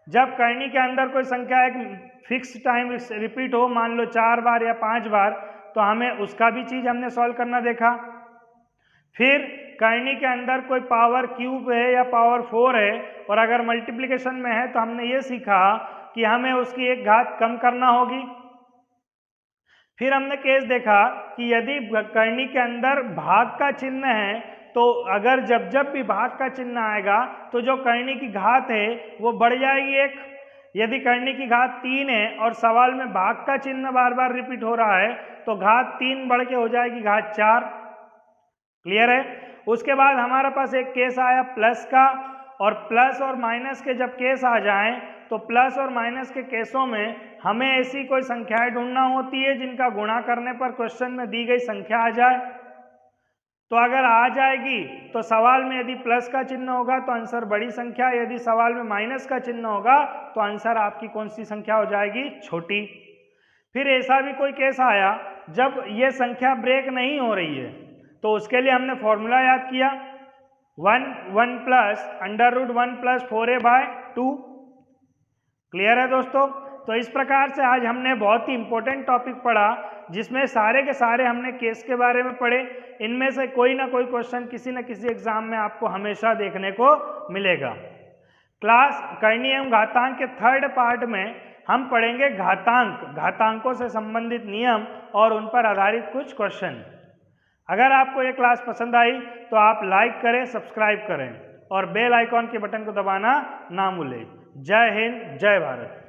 जब करनी के अंदर कोई संख्या एक फिक्स टाइम रिपीट हो, मान लो 4 बार या 5 बार, तो हमें उसका भी चीज हमने सॉल्व करना देखा। फिर करनी के अंदर कोई पावर क्यूब है या पावर 4 है और अगर मल्टीप्लिकेशन में है तो हमने ये सीखा कि हमें उसकी एक घात कम करना होगी। फिर हमने केस देखा कि यदि करनी के अंदर भाग का चिन्ह है तो अगर जब जब भी भाग का चिन्ह आएगा तो जो करनी की घात है वो बढ़ जाएगी 1। यदि करनी की घात 3 है और सवाल में भाग का चिन्ह बार बार रिपीट हो रहा है तो घात 3 बढ़ के हो जाएगी घात 4। क्लियर है। उसके बाद हमारे पास एक केस आया प्लस का, और प्लस और माइनस के जब केस आ जाएं तो प्लस और माइनस के केसों में हमें ऐसी कोई संख्याएं ढूंढना होती है जिनका गुणा करने पर क्वेश्चन में दी गई संख्या आ जाए। तो अगर आ जाएगी तो सवाल में यदि प्लस का चिन्ह होगा तो आंसर बड़ी संख्या, यदि सवाल में माइनस का चिन्ह होगा तो आंसर आपकी कौन सी संख्या हो जाएगी छोटी। फिर ऐसा भी कोई केस आया जब ये संख्या ब्रेक नहीं हो रही है तो उसके लिए हमने फॉर्मूला याद किया 1 प्लस √1 प्लस 4a/2। क्लियर है दोस्तों। तो इस प्रकार से आज हमने बहुत ही इंपॉर्टेंट टॉपिक पढ़ा जिसमें सारे के सारे हमने केस के बारे में पढ़े। इनमें से कोई ना कोई क्वेश्चन किसी न किसी एग्जाम में आपको हमेशा देखने को मिलेगा। क्लास करनी एवं घातांक के 3rd पार्ट में हम पढ़ेंगे घातांकों से संबंधित नियम और उन पर आधारित कुछ क्वेश्चन। अगर आपको ये क्लास पसंद आई तो आप लाइक करें, सब्सक्राइब करें और बेल आइकॉन के बटन को दबाना ना भूलें। जय हिंद, जय भारत।